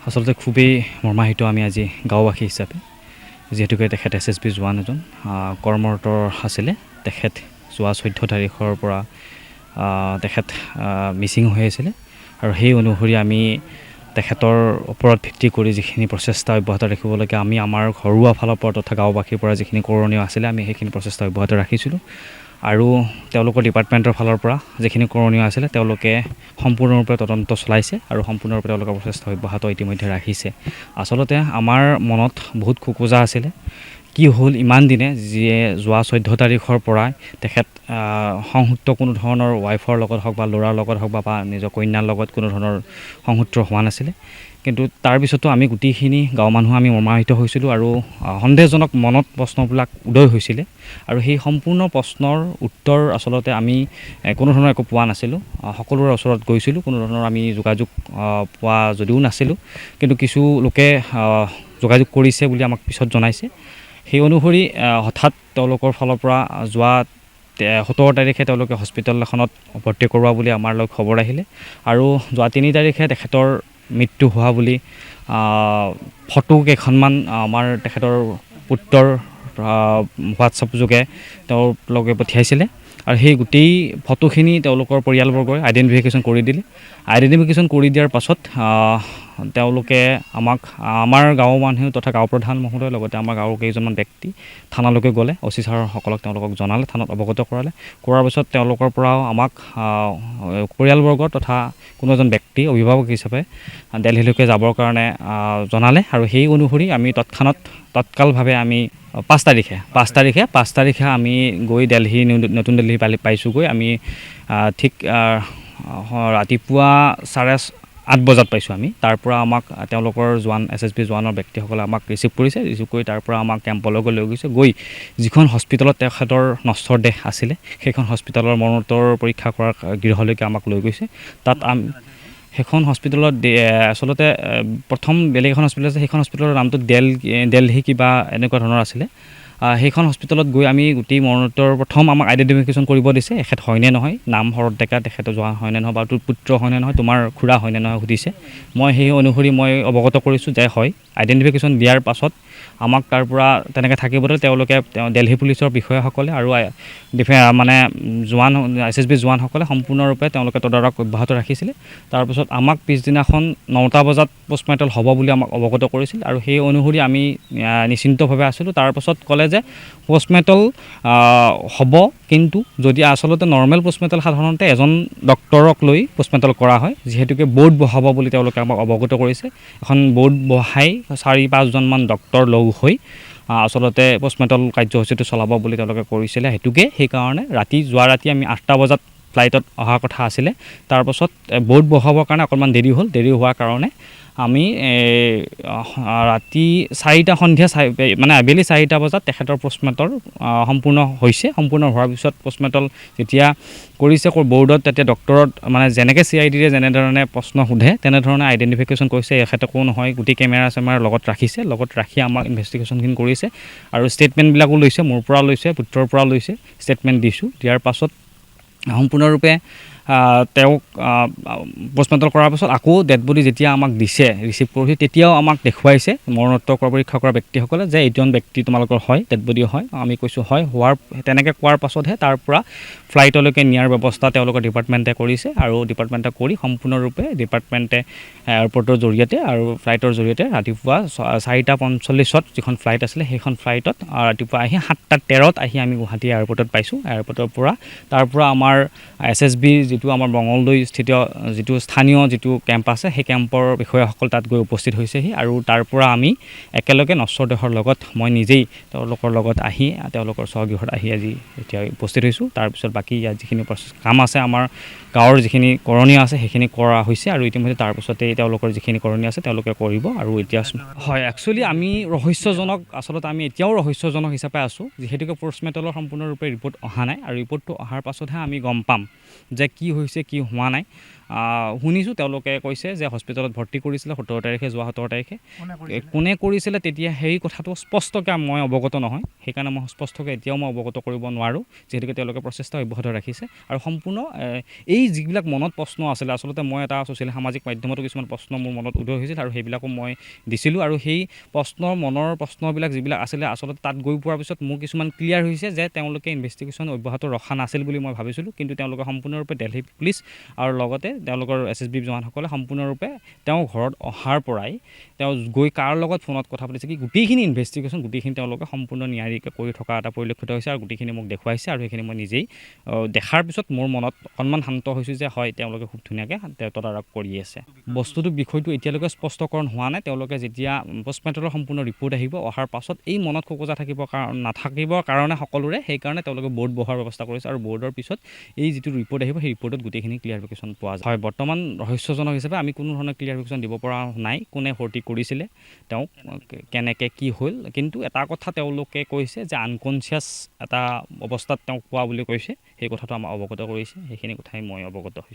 আচলতে খুবেই মৰ্মাহিত আমি আজি গাঁওবাসী হিচাপে, যিহেতুকে তেখেত SSB জোৱান এজন কৰ্মৰত আছিলে। তেখেত যোৱা 14 তাৰিখৰ পৰা তেখেত মিচিং হৈ আছিলে আৰু সেই অনুসৰি আমি তেখেতৰ ওপৰত ভিত্তি কৰি যিখিনি প্ৰচেষ্টা অব্যাহত ৰাখিব লাগে, আমি আমাৰ ঘৰুৱা ফালৰ পৰা তথা গাঁওবাসীৰ পৰা যিখিনি কৰণীয় আছিলে আমি সেইখিনি প্ৰচেষ্টা অব্যাহত ৰাখিছিলোঁ। আৰু তেওঁলোকৰ ডিপাৰ্টমেণ্টৰ ফালৰ পৰা যিখিনি কৰণীয় আছিলে তেওঁলোকে সম্পূৰ্ণৰূপে তদন্ত চলাইছে আৰু সম্পূৰ্ণৰূপে তেওঁলোকৰ প্ৰচেষ্টা অব্যাহত ইতিমধ্যে ৰাখিছে। আচলতে আমাৰ মনত বহুত খোকোজা আছিলে, কি হ'ল ইমান দিনে যিয়ে যোৱা 14 তাৰিখৰ পৰাই তেখেত সংযুক্ত কোনো ধৰণৰ ৱাইফৰ লগত হওক বা ল'ৰাৰ লগত হওক বা নিজৰ কন্যাৰ লগত কোনো ধৰণৰ সংসূত্ৰ হোৱা নাছিলে। কিন্তু তাৰপিছতো আমি গোটেইখিনি গাঁৱৰ মানুহ আমি মৰ্মাহিত হৈছিলোঁ আৰু সন্দেহজনক মনত প্ৰশ্নবিলাক উদয় হৈছিলে আৰু সেই সম্পূৰ্ণ প্ৰশ্নৰ উত্তৰ আচলতে আমি কোনো ধৰণৰ একো পোৱা নাছিলোঁ। সকলোৰে ওচৰত গৈছিলোঁ, কোনো ধৰণৰ আমি যোগাযোগ পোৱা যদিও নাছিলোঁ, কিন্তু কিছু লোকে যোগাযোগ কৰিছে বুলি আমাক পিছত জনাইছে। সেই অনুসৰি হঠাৎ তেওঁলোকৰ ফালৰ পৰা যোৱা 17 তাৰিখে তেওঁলোকে হস্পিটেল এখনত ভৰ্তি কৰোৱা বুলি আমাৰ লগত খবৰ আহিলে আৰু যোৱা 3 তাৰিখে তেখেতৰ মৃত্যু হোৱা বুলি ফটো কেইখনমান আমাৰ তেখেতৰ পুত্ৰৰ হোৱাটছআপ যোগে তেওঁলোকে পঠিয়াইছিলে আৰু সেই গোটেই ফটোখিনি তেওঁলোকৰ পৰিয়ালবৰ্গই আইডেণ্টিফিকেশ্যন কৰি দিলে। আইডেণ্টিফিকেশ্যন কৰি দিয়াৰ পাছত তেওঁলোকে আমাক আমাৰ গাঁৱৰ মানুহ তথা গাঁও প্ৰধান মহোদয়ৰ লগতে আমাৰ গাঁৱৰ কেইজনমান ব্যক্তি থানালৈকে গ'লে, অচি ছাৰসকলক তেওঁলোকক জনালে, থানাত অৱগত কৰালে। কৰাৰ পিছত তেওঁলোকৰ পৰাও আমাক পৰিয়ালবৰ্গ তথা কোনো এজন ব্যক্তি অভিভাৱক হিচাপে দিল্লীলৈকে যাবৰ কাৰণে জনালে আৰু সেই অনুসৰি আমি তৎকালভাৱে আমি 5 তাৰিখে আমি গৈ নতুন দিল্লী পাইছোঁগৈ। আমি ঠিক ৰাতিপুৱা 8:30 বজাত পাইছোঁ আমি। তাৰ পৰা আমাক তেওঁলোকৰ SSB জোৱানৰ ব্যক্তিসকলে আমাক ৰিচিভ কৰিছে। ৰিচিভ কৰি তাৰ পৰা আমাক কেম্পলৈকে লৈ গৈছে। গৈ যিখন হস্পিটেলত তেখেতৰ নশ্বৰ দেহ আছিলে সেইখন হস্পিটেলৰ মৰণোত্তৰ পৰীক্ষা কৰাৰ গৃহলৈকে আমাক লৈ গৈছে। তাত সেইখন হস্পিটেলত আচলতে প্ৰথম বেলেগ এখন হস্পিটেল আছে, সেইখন হস্পিটেলৰ নামটো দিল্লী কিবা এনেকুৱা ধৰণৰ আছিলে। সেইখন হস্পিটেলত গৈ আমি গোটেই মৰণোত্তৰ প্ৰথম আমাক আইডেণ্টিফিকেশ্যন কৰিব দিছে, এখেত হয়নে নহয়, নাম শৰৎ ডেকা, তেখেতে যোৱা হয়নে নহয় বা তোৰ পুত্ৰ হয়নে নহয়, তোমাৰ খুৰা হয়নে নহয় সুধিছে। মই সেই অনুসৰি মই অৱগত কৰিছোঁ যে হয়। আইডেণ্টিফিকেশ্যন দিয়াৰ পাছত আমাক তাৰ পৰা তেনেকৈ থাকিবলৈ তেওঁলোকে দিল্লী পুলিচৰ বিষয়াসকলে আৰু SSB জোৱানসকলে সম্পূৰ্ণৰূপে তেওঁলোকে তদাৰক অব্যাহত ৰাখিছিলে। তাৰপিছত আমাক পিছদিনাখন 9টা বজাত পোষ্টমৰ্টেম হ'ব বুলি আমাক অৱগত কৰিছিল আৰু সেই অনুসৰি আমি নিশ্চিন্তভাৱে আছিলোঁ। তাৰপাছত ক'লে যে পোষ্টমৰ্টেম হ'ব, কিন্তু যদি আচলতে নৰ্মেল পোষ্টমৰ্টেম সাধাৰণতে এজন ডক্টৰক লৈ পোষ্টমৰ্টেম কৰা হয়, যিহেতুকে বৰ্ড বহাব বুলি তেওঁলোকে আমাক অৱগত কৰিছে। এখন বৰ্ড বহাই 4-5জনমান ডক্টৰ লগ হৈ আচলতে পোষ্টমৰ্টেম কাৰ্যসূচীটো চলাব বুলি তেওঁলোকে কৰিছিলে। সেইকাৰণে যোৱা ৰাতি আমি 8টা বজাত ফ্লাইটত অহাৰ কথা আছিলে। তাৰপাছত বৰ্ড বহাবৰ কাৰণে অকণমান দেৰি হোৱাৰ কাৰণে আমি ৰাতি আবেলি 4টা বজাত তেখেতৰ পোষ্টমৰ্টেম সম্পূৰ্ণ হৈছে। সম্পূৰ্ণ হোৱাৰ পিছত পোষ্টমৰ্টেম যেতিয়া কৰিছে বৰ্ডত, তেতিয়া ডক্টৰত যেনেকৈ CIDৰে যেনেধৰণে প্ৰশ্ন সোধে তেনেধৰণে আইডেণ্টিফিকেশ্যন কৰিছে। এখেতে কোনো নহয়, গোটেই কেমেৰা লগত ৰাখি আমাক ইনভেষ্টিগেশ্যনখিনি কৰিছে আৰু ষ্টেটমেণ্টবিলাকো লৈছে, মোৰ পৰা লৈছে, পুত্ৰৰ পৰা লৈছে। ষ্টেটমেণ্ট দিয়াৰ পাছত সম্পূৰ্ণৰূপে তেওঁক পষ্টমৰ্টেম কৰাৰ পাছত আকৌ ডেড বডি যেতিয়া আমাক দিছে ৰিচিভ কৰি তেতিয়াও আমাক দেখুৱাইছে মৰণোত্তৰ পৰীক্ষা কৰা ব্যক্তিসকলে যে এইজন ব্যক্তি তোমালোকৰ হয় ডেড বডি হয় আমি কৈছোঁ হয় হোৱাৰ তেনেকৈ কোৱাৰ পাছতহে তাৰ পৰা ফ্লাইটলৈকে নিয়াৰ ব্যৱস্থা তেওঁলোকৰ ডিপাৰ্টমেণ্টে কৰিছে আৰু ডিপাৰ্টমেণ্টে কৰি সম্পূৰ্ণৰূপে ডিপাৰ্টমেণ্টে এয়াৰপৰ্টৰ জৰিয়তে আৰু ফ্লাইটৰ জৰিয়তে ৰাতিপুৱা 4:45 যিখন ফ্লাইট আছিলে সেইখন ফ্লাইটত ৰাতিপুৱা আহি 7:13 আহি আমি গুৱাহাটী এয়াৰপৰ্টত পাইছোঁ এয়াৰপৰ্টৰ পৰা তাৰ পৰা আমাৰ SSB যিটো আমাৰ মঙলদৈ স্থিত যিটো স্থানীয় যিটো কেম্প আছে সেই কেম্পৰ বিষয়াসকল তাত গৈ উপস্থিত হৈছেহি আৰু তাৰ পৰা আমি একেলগে নশ্বৰ দেশৰ লগত মই নিজেই তেওঁলোকৰ লগত আহি তেওঁলোকৰ স্বগৃহত আহি আজি এতিয়া উপস্থিত হৈছোঁ তাৰপিছত বাকী ইয়াত যিখিনি কাম আছে আমাৰ গাঁৱৰ যিখিনি কৰণীয় আছে সেইখিনি কৰা হৈছে আৰু ইতিমধ্যে তাৰপিছতেই তেওঁলোকৰ যিখিনি কৰণীয় আছে তেওঁলোকে কৰিব আৰু এতিয়া হয় একচুৱেলি আমি ৰহস্যজনক আচলতে আমি এতিয়াও ৰহস্যজনক হিচাপে আছোঁ যিহেতুকে পষ্টমৰ্টেমৰ সম্পূৰ্ণৰূপে ৰিপৰ্ট অহা নাই আৰু ৰিপৰ্টটো অহাৰ পাছতহে আমি গম পাম যে কি হৈছে কি হোৱা নাই শুনিছোঁ তেওঁলোকে কৈছে যে হস্পিটেলত ভৰ্তি কৰিছিলে 17 তাৰিখে যোৱা 17 তাৰিখে কোনে কৰিছিলে তেতিয়া সেই কথাটো স্পষ্টকৈ মই অৱগত নহয় সেইকাৰণে মই স্পষ্টকৈ এতিয়াও মই অৱগত কৰিব নোৱাৰোঁ যিহেতুকে তেওঁলোকে প্ৰচেষ্টা অব্যাহত ৰাখিছে আৰু সম্পূৰ্ণ এই যিবিলাক মনত প্ৰশ্ন আছিলে আচলতে মই এটা ছ'চিয়েল সামাজিক মাধ্যমতো কিছুমান প্ৰশ্ন মোৰ মনত উদয় হৈছিল আৰু সেইবিলাকো মই দিছিলোঁ আৰু সেই মনৰ প্ৰশ্নবিলাক যিবিলাক আছিলে আচলতে তাত গৈ পোৱাৰ পিছত মোৰ কিছুমান ক্লিয়াৰ হৈছে যে তেওঁলোকে ইনভেষ্টিগেশ্যন অব্যাহত ৰখা নাছিল বুলি মই ভাবিছিলোঁ কিন্তু তেওঁলোকে সম্পূৰ্ণৰূপে দিল্লী পুলিচ আৰু লগতে তেওঁলোকৰ SSB জোৱানসকলে সম্পূৰ্ণৰূপে তেওঁ ঘৰত অহাৰ পৰাই তেওঁ গৈ কাৰ লগত ফোনত কথা পাতিছে কি গোটেইখিনি ইনভেষ্টিগেশ্যন গোটেইখিনি তেওঁলোকে সম্পূৰ্ণ নিয়াৰিকৈ কৰি থকা এটা পৰিলক্ষিত হৈছে আৰু গোটেইখিনি মোক দেখুৱাইছে আৰু সেইখিনি মই নিজেই দেখাৰ পিছত মোৰ মনত অকণমান শান্ত হৈছোঁ যে হয় তেওঁলোকে খুব ধুনীয়াকৈ তদাৰক কৰি আছে বস্তুটো বিষয়টো এতিয়ালৈকে স্পষ্টকৰণ হোৱা নাই তেওঁলোকে যেতিয়া পষ্টমৰ্টেমৰ সম্পূৰ্ণ ৰিপৰ্ট আহিব অহাৰ পাছত এই মনত খোকোজা নাথাকিবৰ কাৰণে সকলোৰে সেইকাৰণে তেওঁলোকে বৰ্ড বহোৱাৰ ব্যৱস্থা কৰিছে আৰু বৰ্ডৰ পিছত এই যিটো ৰিপৰ্ট আহিব সেই ৰিপৰ্টত গোটেইখিনি ক্লিয়াৰিফিকেশ্যন পোৱা যায় হয় বৰ্তমান ৰহস্যজনক হিচাপে আমি কোনো ধৰণৰ ক্লিয়াৰিফিকেশ্যন দিব পৰা নাই কোনে ভৰ্তি কৰিছিলে তেওঁক কেনেকৈ কি হ'ল কিন্তু এটা কথা তেওঁলোকে কৈছে যে আনকনচিয়াছ এটা অৱস্থাত তেওঁক পোৱা বুলি কৈছে সেই কথাটো আমাক অৱগত কৰিছে সেইখিনি কথাই মই অৱগত হৈছোঁ